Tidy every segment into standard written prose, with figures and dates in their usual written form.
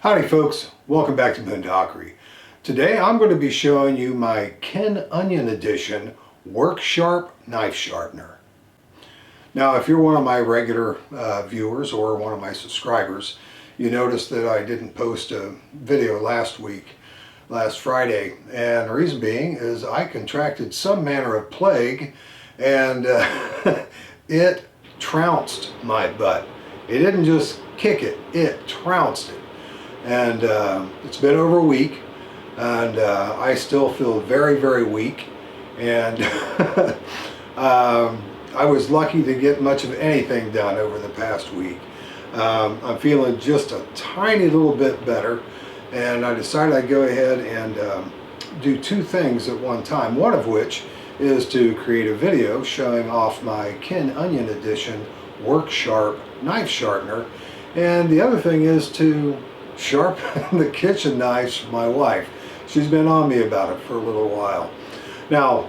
Howdy folks, welcome back to Boondockery. Today I'm going to be showing you my Ken Onion Edition Work Sharp Knife Sharpener. Now if you're one of my regular viewers or one of my subscribers, you noticed that I didn't post a video last Friday, and the reason being is I contracted some manner of plague and it trounced my butt. It didn't just kick it, it trounced it. And it's been over a week, and I still feel very, very weak. And I was lucky to get much of anything done over the past week. I'm feeling just a tiny little bit better, and I decided I'd go ahead and do two things at one time. One of which is to create a video showing off my Ken Onion Edition Work Sharp Knife Sharpener, and the other thing is to sharpen the kitchen knives for my wife. She's been on me about it for a little while. Now,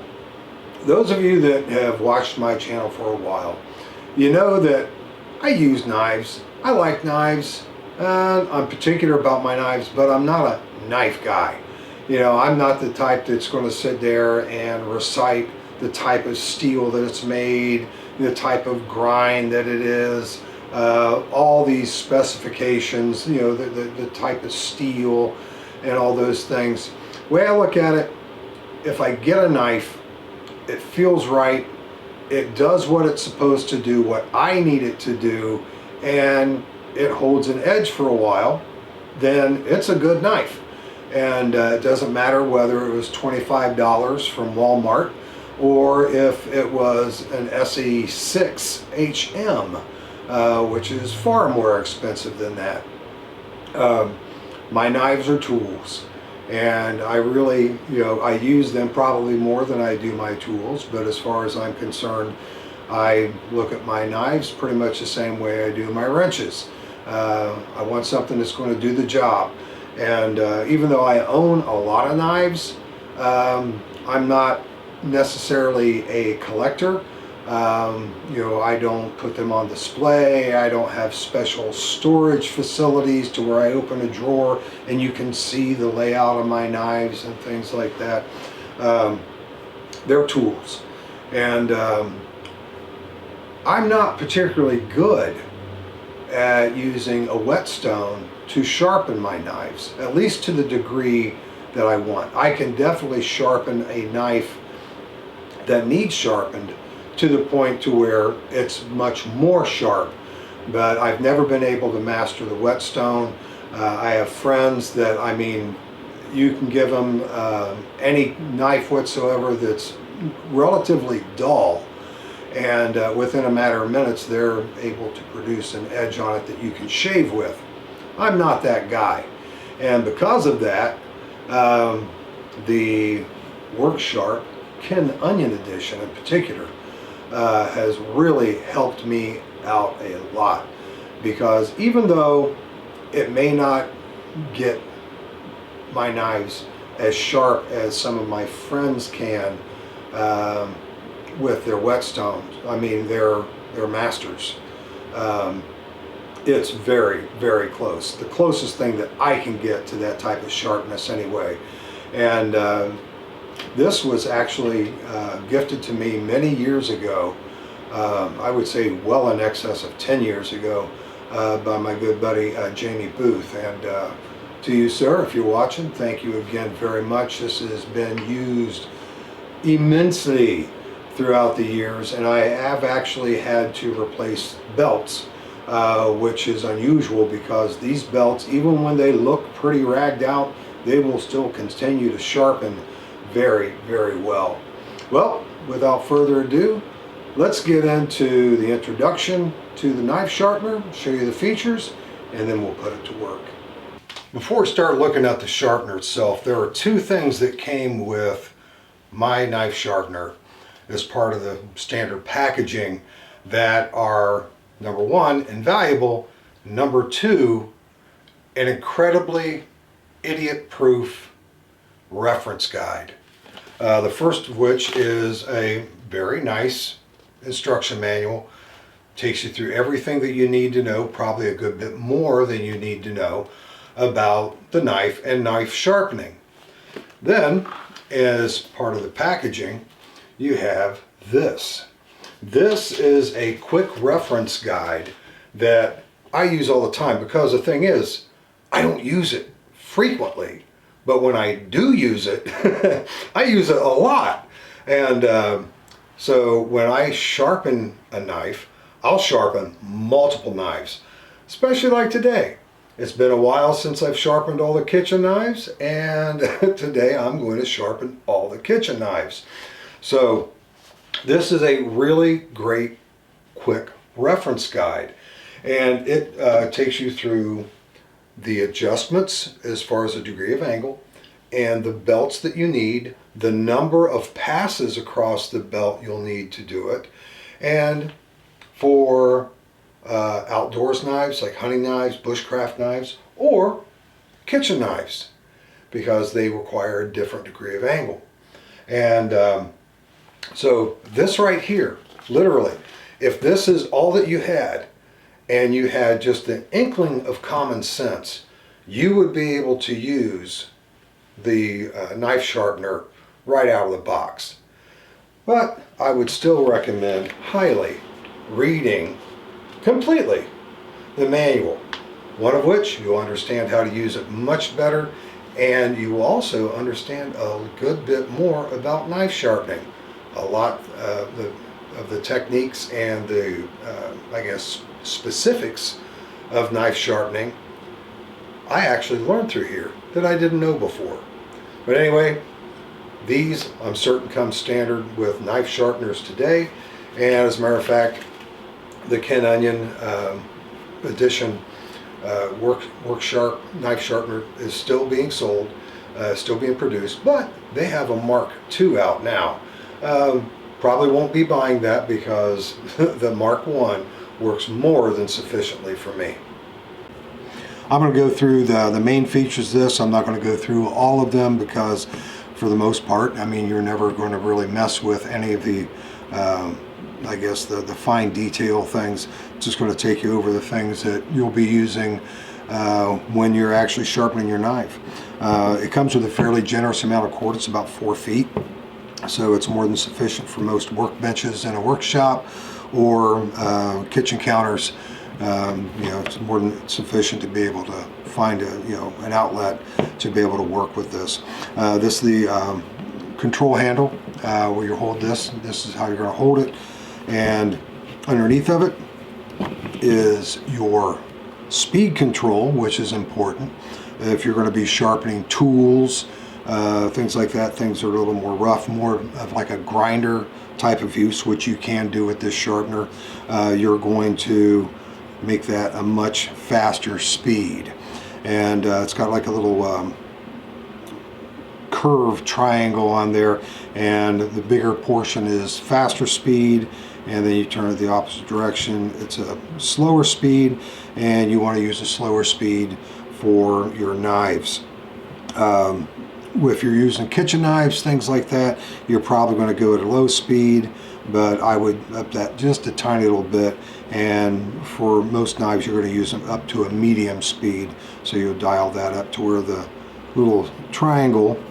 those of you that have watched my channel for a while, you know that I use knives. I like knives. I'm particular about my knives, but I'm not a knife guy. You know, I'm not the type that's going to sit there and recite the type of steel that it's made, the type of grind that it is, all these specifications, you know, the type of steel and all those things. The way I look at it, if I get a knife, it feels right, it does what it's supposed to do, what I need it to do, and it holds an edge for a while, then it's a good knife. And it doesn't matter whether it was $25 from Walmart or if it was an SE6 HM, which is far more expensive than that. My knives are tools, and I really, you know, I use them probably more than I do my tools, but as far as I'm concerned, I look at my knives pretty much the same way I do my wrenches. I want something that's going to do the job. And even though I own a lot of knives, I'm not necessarily a collector. You know, I don't put them on display. I don't have special storage facilities to where I open a drawer and you can see the layout of my knives and things like that. They're tools. And I'm not particularly good at using a whetstone to sharpen my knives, at least to the degree that I want. I can definitely sharpen a knife that needs sharpened to the point to where it's much more sharp, but I've never been able to master the whetstone. I have friends that, I mean, you can give them any knife whatsoever that's relatively dull, and within a matter of minutes they're able to produce an edge on it that you can shave with. I'm not that guy, and because of that, the Work Sharp Ken Onion Edition in particular has really helped me out a lot, because even though it may not get my knives as sharp as some of my friends can with their whetstones, I mean they're masters, it's very, very close. The closest thing that I can get to that type of sharpness anyway. And this was actually gifted to me many years ago. I would say well in excess of 10 years ago by my good buddy Jamie Booth. And to you, sir, if you're watching, thank you again very much. This has been used immensely throughout the years, and I have actually had to replace belts, which is unusual because these belts, even when they look pretty ragged out, they will still continue to sharpen very, very well. Well, without further ado, let's get into the introduction to the knife sharpener, show you the features, and then we'll put it to work. Before we start looking at the sharpener itself, there are two things that came with my knife sharpener as part of the standard packaging that are, number one, invaluable, number two, an incredibly idiot-proof reference guide. The first of which is a very nice instruction manual. Takes you through everything that you need to know, probably a good bit more than you need to know. about the knife and knife sharpening. Then, as part of the packaging, you have this. This is a quick reference guide that I use all the time, because the thing is, I don't use it frequently, but when I do use it, I use it a lot. And so when I sharpen a knife, I'll sharpen multiple knives, especially like today. It's been a while since I've sharpened all the kitchen knives, and today I'm going to sharpen all the kitchen knives. So this is a really great quick reference guide, and it takes you through the adjustments as far as the degree of angle and the belts that you need, the number of passes across the belt you'll need to do it, and for outdoors knives like hunting knives, bushcraft knives, or kitchen knives, because they require a different degree of angle. And so this right here, literally, if this is all that you had, and you had just an inkling of common sense, you would be able to use the knife sharpener right out of the box. But I would still recommend highly reading completely the manual, one of which you'll understand how to use it much better, and you will also understand a good bit more about knife sharpening. A lot of the techniques and the I guess specifics of knife sharpening I actually learned through here that I didn't know before. But anyway, these I'm certain come standard with knife sharpeners today, and as a matter of fact, the Ken Onion edition Work Sharp knife sharpener is still being sold, still being produced, but they have a Mark II out now. Probably won't be buying that because the Mark I works more than sufficiently for me. I'm going to go through the main features of this. I'm not going to go through all of them because for the most part, I mean, you're never going to really mess with any of the I guess the fine detail things. It's just going to take you over the things that you'll be using when you're actually sharpening your knife. It comes with a fairly generous amount of cord. It's about 4 feet, so it's more than sufficient for most workbenches in a workshop or kitchen counters. It's more than sufficient to be able to find an outlet to be able to work with this. This is the control handle where you hold this. This is how you're going to hold it, and underneath of it is your speed control, which is important if you're going to be sharpening tools, things like that. Things are a little more rough, more of like a grinder type of use, which you can do with this sharpener. You're going to make that a much faster speed, and it's got like a little curved triangle on there, and the bigger portion is faster speed, and then you turn it the opposite direction, it's a slower speed, and you want to use a slower speed for your knives. If you're using kitchen knives, things like that, you're probably going to go at a low speed, but I would up that just a tiny little bit, and for most knives you're going to use them up to a medium speed, so you'll dial that up to where the little triangle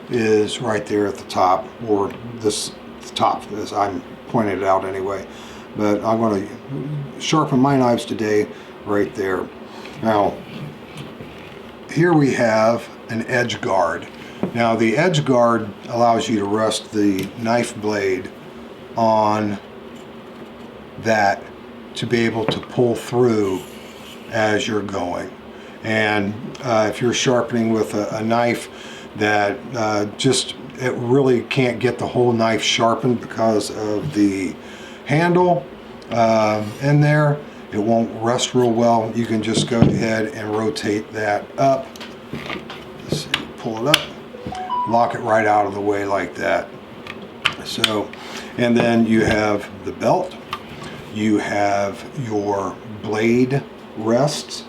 is right there at the top, or this top as I'm pointing it out anyway. But I'm going to sharpen my knives today right there. Now here we have an edge guard. Now the edge guard allows you to rest the knife blade on that to be able to pull through as you're going. And if you're sharpening with a knife that it really can't get the whole knife sharpened because of the handle in there, it won't rest real well, you can just go ahead and rotate that up. Let's see, pull it up, lock it right out of the way like that. So, and then you have the belt, you have your blade rests.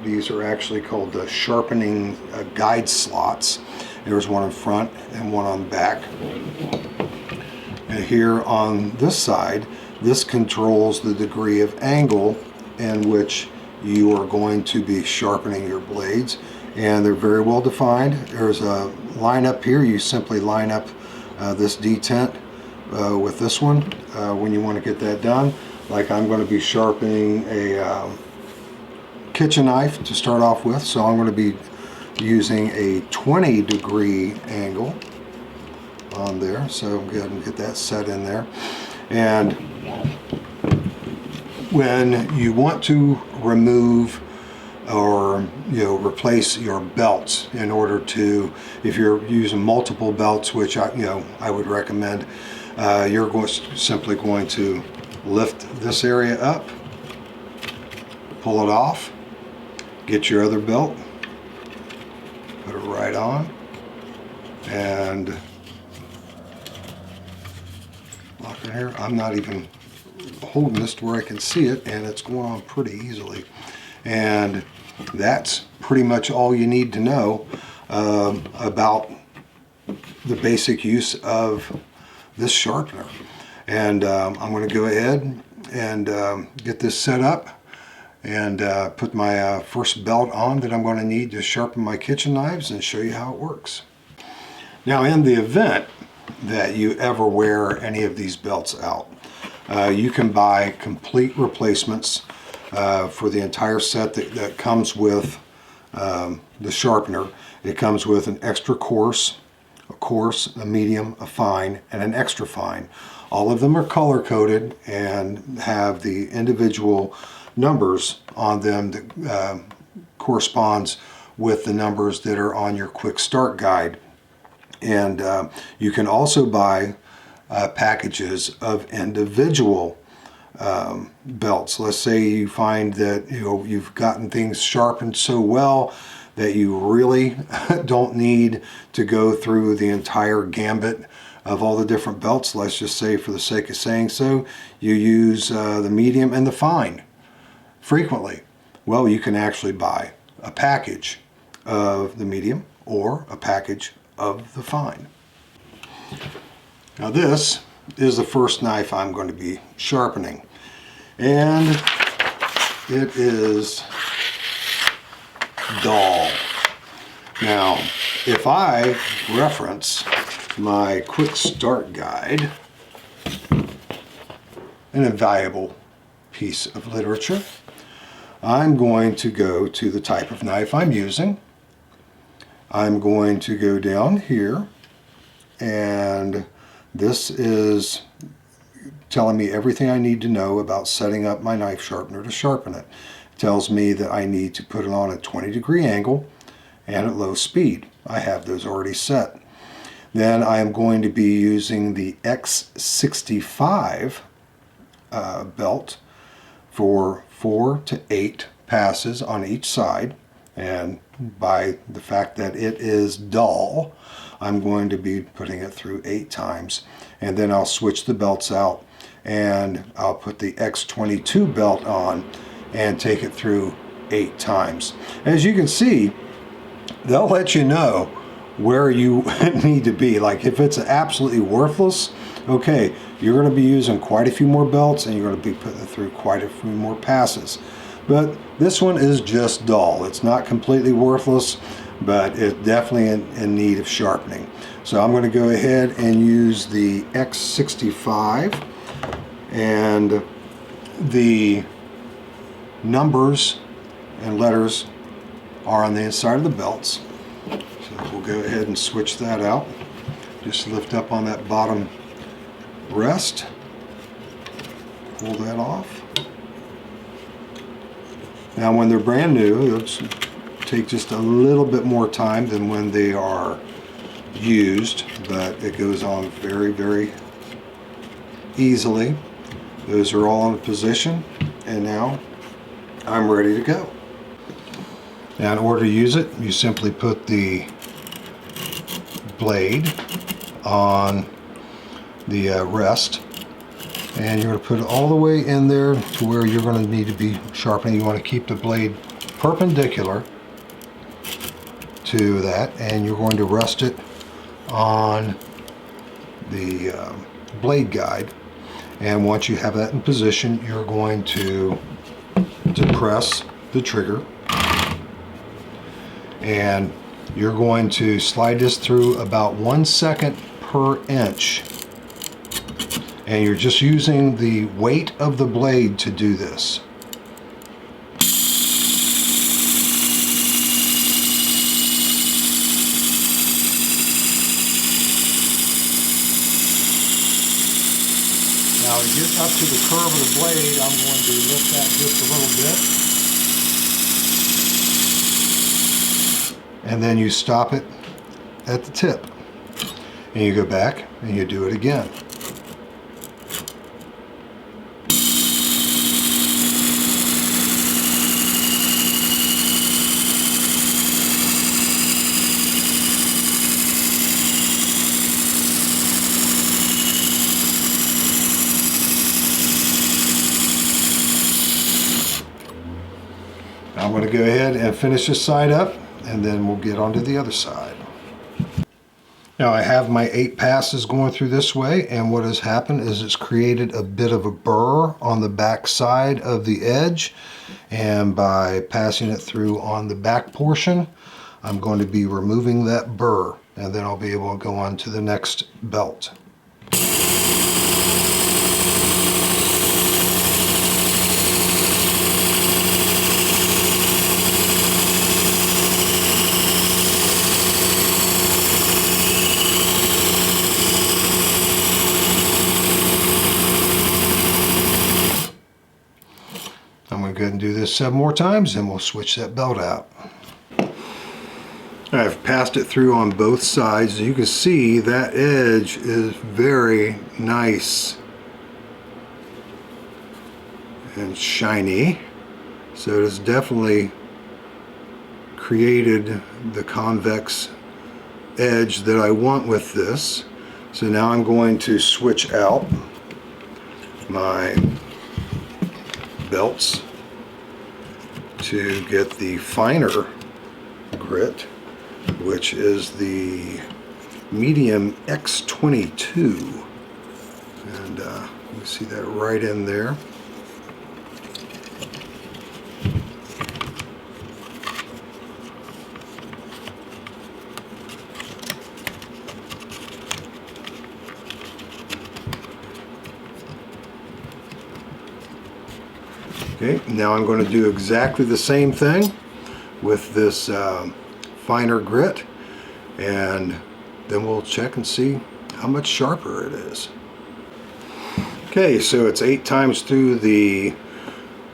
These are actually called the sharpening guide slots. There's one in front and one on the back. And here on this side, this controls the degree of angle in which you are going to be sharpening your blades, and they're very well defined. There's a line up here. You simply line up this detent with this one when you want to get that done. Like I'm going to be sharpening a kitchen knife to start off with, so I'm going to be using a 20-degree angle on there. So go ahead and get that set in there. And when you want to remove or replace your belts, in order to, if you're using multiple belts, which I would recommend, you're simply going to lift this area up, pull it off, get your other belt, put it right on, and lock it here. I'm not even holding this to where I can see it, and it's going on pretty easily. And that's pretty much all you need to know about the basic use of this sharpener. And I'm going to go ahead and get this set up and put my first belt on that I'm going to need to sharpen my kitchen knives, and show you how it works. Now, in the event that you ever wear any of these belts out, you can buy complete replacements for the entire set that comes with the sharpener. It comes with an extra coarse, a coarse, a medium, a fine, and an extra fine. All of them are color coded and have the individual numbers on them that corresponds with the numbers that are on your quick start guide. And you can also buy packages of individual belts. Let's say you find that you've gotten things sharpened so well that you really don't need to go through the entire gambit of all the different belts. Let's just say, for the sake of saying so, you use the medium and the fine frequently. Well, you can actually buy a package of the medium or a package of the fine. Now, this is the first knife I'm going to be sharpening, and it is dull. Now, if I reference my quick start guide, an invaluable piece of literature, I'm going to go to the type of knife I'm using. I'm going to go down here, and this is telling me everything I need to know about setting up my knife sharpener to sharpen it. It tells me that I need to put it on a 20-degree angle and at low speed. I have those already set. Then I am going to be using the X65 belt for 4 to 8 passes on each side, and by the fact that it is dull, I'm going to be putting it through 8 times, and then I'll switch the belts out and I'll put the X22 belt on and take it through 8 times. As you can see, they'll let you know where you need to be. Like if it's absolutely worthless, okay, you're going to be using quite a few more belts and you're going to be putting it through quite a few more passes. But this one is just dull. It's not completely worthless, but it's definitely in need of sharpening. So I'm going to go ahead and use the X65, and the numbers and letters are on the inside of the belts. So we'll go ahead and switch that out. Just lift up on that bottom rest, pull that off. Now when they're brand new, it'll take just a little bit more time than when they are used, but it goes on very, very easily. Those are all in position, and now I'm ready to go. Now in order to use it, you simply put the blade on the rest, and you're going to put it all the way in there to where you're going to need to be sharpening. You want to keep the blade perpendicular to that, and you're going to rest it on the blade guide. And once you have that in position, you're going to depress the trigger, and you're going to slide this through about 1 second per inch, and you're just using the weight of the blade to do this. Now to get up to the curve of the blade, I'm going to lift that just a little bit. And then you stop it at the tip. And you go back and you do it again. I'm going to go ahead and finish this side up, and then we'll get onto the other side. Now I have my 8 passes going through this way, and what has happened is it's created a bit of a burr on the back side of the edge, and by passing it through on the back portion, I'm going to be removing that burr, and then I'll be able to go on to the next belt. I'm going to go ahead and do this 7 more times, and we'll switch that belt out. I've passed it through on both sides. You can see that edge is very nice and shiny. So it has definitely created the convex edge that I want with this. So now I'm going to switch out my belts to get the finer grit, which is the medium X22, and you see that right in there. Okay, now I'm going to do exactly the same thing with this finer grit, and then we'll check and see how much sharper it is. Okay, so it's 8 times through the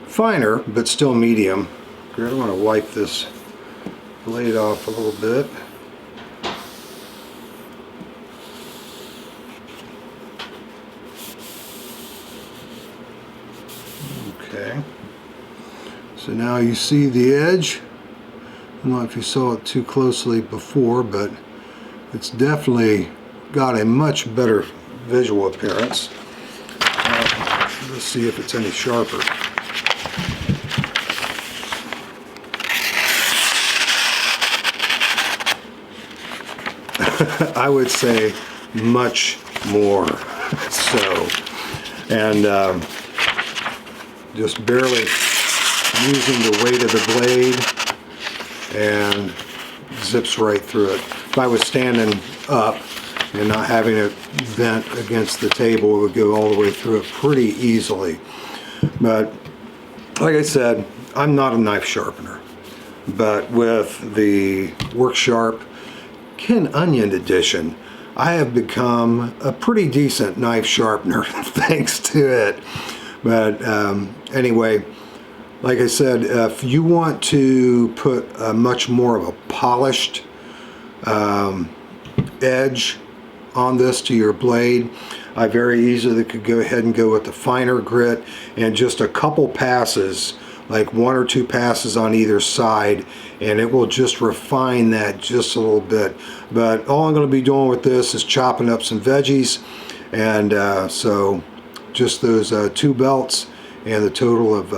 finer, but still medium. I want to wipe this blade off a little bit. Okay, so now you see the edge. I don't know if you saw it too closely before, but it's definitely got a much better visual appearance. Let's see if it's any sharper. I would say much more so, and just barely using the weight of the blade, and zips right through it. If I was standing up and not having it bent against the table, it would go all the way through it pretty easily. But like I said, I'm not a knife sharpener, but with the Work Sharp Kin Onion edition, I have become a pretty decent knife sharpener thanks to it. But anyway, like I said, if you want to put a much more of a polished edge on this to your blade, I very easily could go ahead and go with the finer grit and just a couple passes, like 1 or 2 passes on either side, and it will just refine that just a little bit. But all I'm going to be doing with this is chopping up some veggies, and so just those 2 belts and the total of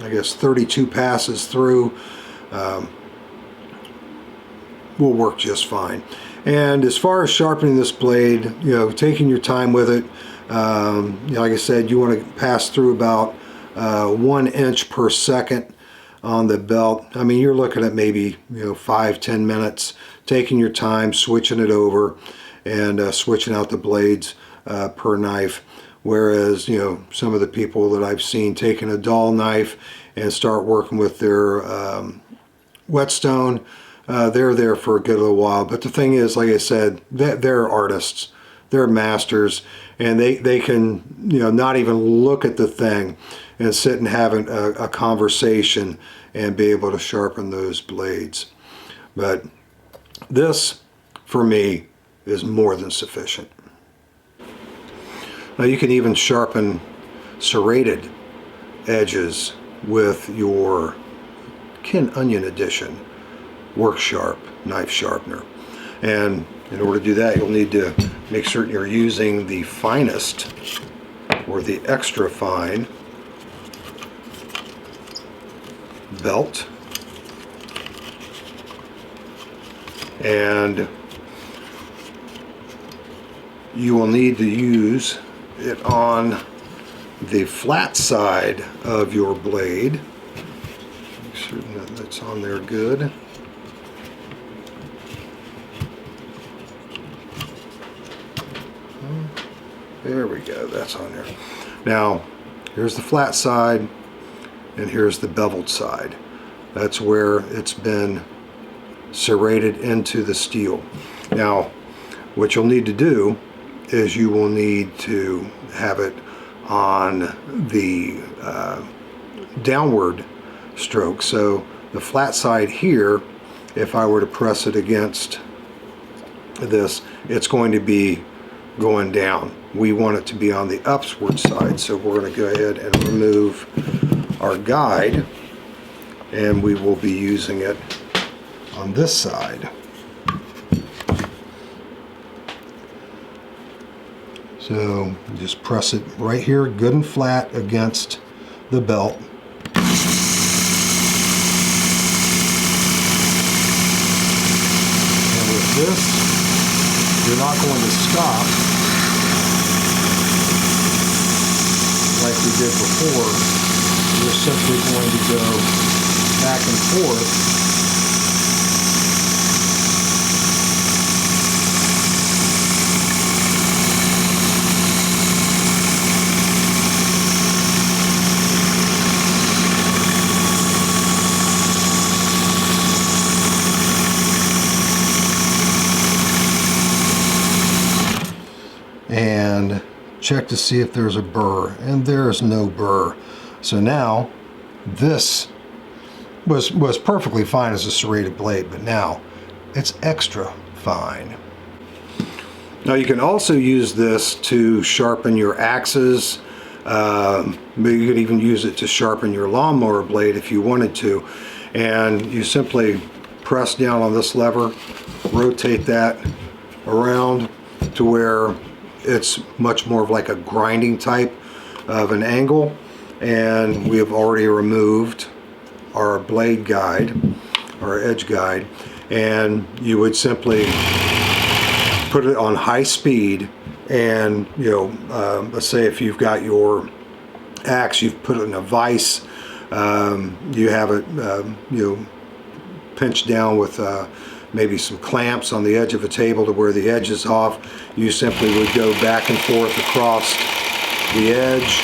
I guess 32 passes through will work just fine. And as far as sharpening this blade, you know, taking your time with it, you know, like I said, you want to pass through about 1 inch per second on the belt, I mean, you're looking at maybe 5-10 minutes, taking your time, switching it over, and switching out the blades per knife. Whereas some of the people that I've seen taking a dull knife and start working with their whetstone, they're there for a good little while. But the thing is, like I said, they're artists, they're masters, and they can not even look at the thing and sit and have a conversation and be able to sharpen those blades. But this, for me, is more than sufficient. Now you can even sharpen serrated edges with your Kin Onion Edition Work Sharp knife sharpener. And in order to do that, you'll need to make certain you're using the finest or the extra fine belt. And you will need to use it on the flat side of your blade. Make certain that that's on there good. There we go, that's on there. Now, here's the flat side and here's the beveled side. That's where it's been serrated into the steel. Now, what you'll need to do is you will need to have it on the downward stroke. So the flat side here, if I were to press it against this, it's going to be going down. We want it to be on the upward side, so we're going to go ahead and remove our guide, and we will be using it on this side. So just press it right here, good and flat against the belt. And with this, you're not going to stop like we did before. You're simply going to go back and forth. And check to see if there's a burr, and there is no burr. So now this was perfectly fine as a serrated blade, but now it's extra fine. Now you can also use this to sharpen your axes. You could even use it to sharpen your lawnmower blade if you wanted to. And you simply press down on this lever, rotate that around to where it's much more of like a grinding type of an angle, and we have already removed our blade guide, our edge guide, and you would simply put it on high speed, and let's say if you've got your axe, you've put it in a vise, you have it pinched down with maybe some clamps on the edge of a table to where the edge is off. You simply would go back and forth across the edge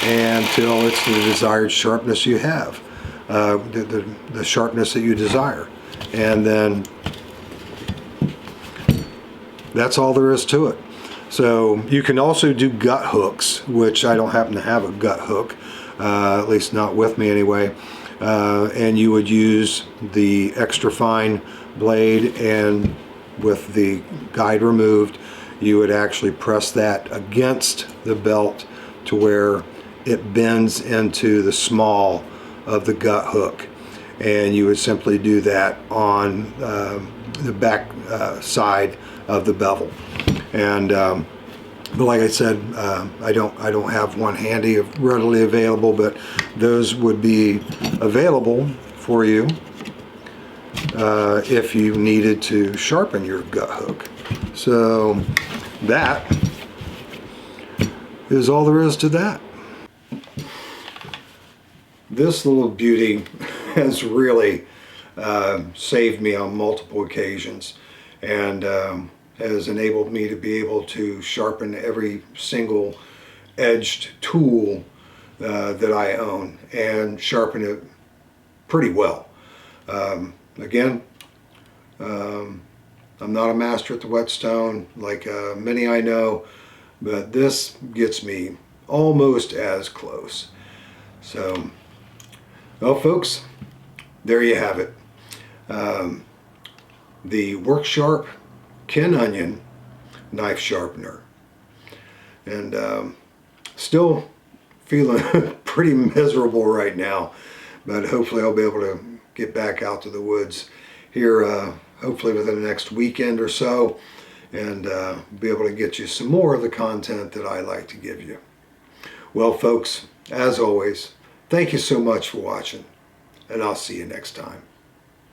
until it's the desired sharpness you have, the sharpness that you desire. And then that's all there is to it. So you can also do gut hooks, which I don't happen to have a gut hook, at least not with me anyway. And you would use the extra fine blade, and with the guide removed, you would actually press that against the belt to where it bends into the small of the gut hook. And you would simply do that on the back side of the bevel. And but like I said, I don't have one handy readily available, but those would be available for you if you needed to sharpen your gut hook. So that is all there is to that. this little beauty has really saved me on multiple occasions, and has enabled me to be able to sharpen every single edged tool that I own, and sharpen it pretty well. Again, I'm not a master at the whetstone like many I know, but this gets me almost as close. So, well folks, there you have it. The Work Sharp Ken Onion knife sharpener. And still feeling pretty miserable right now, but hopefully I'll be able to get back out to the woods here hopefully within the next weekend or so, and be able to get you some more of the content that I like to give you. Well folks, as always, thank you so much for watching, and I'll see you next time.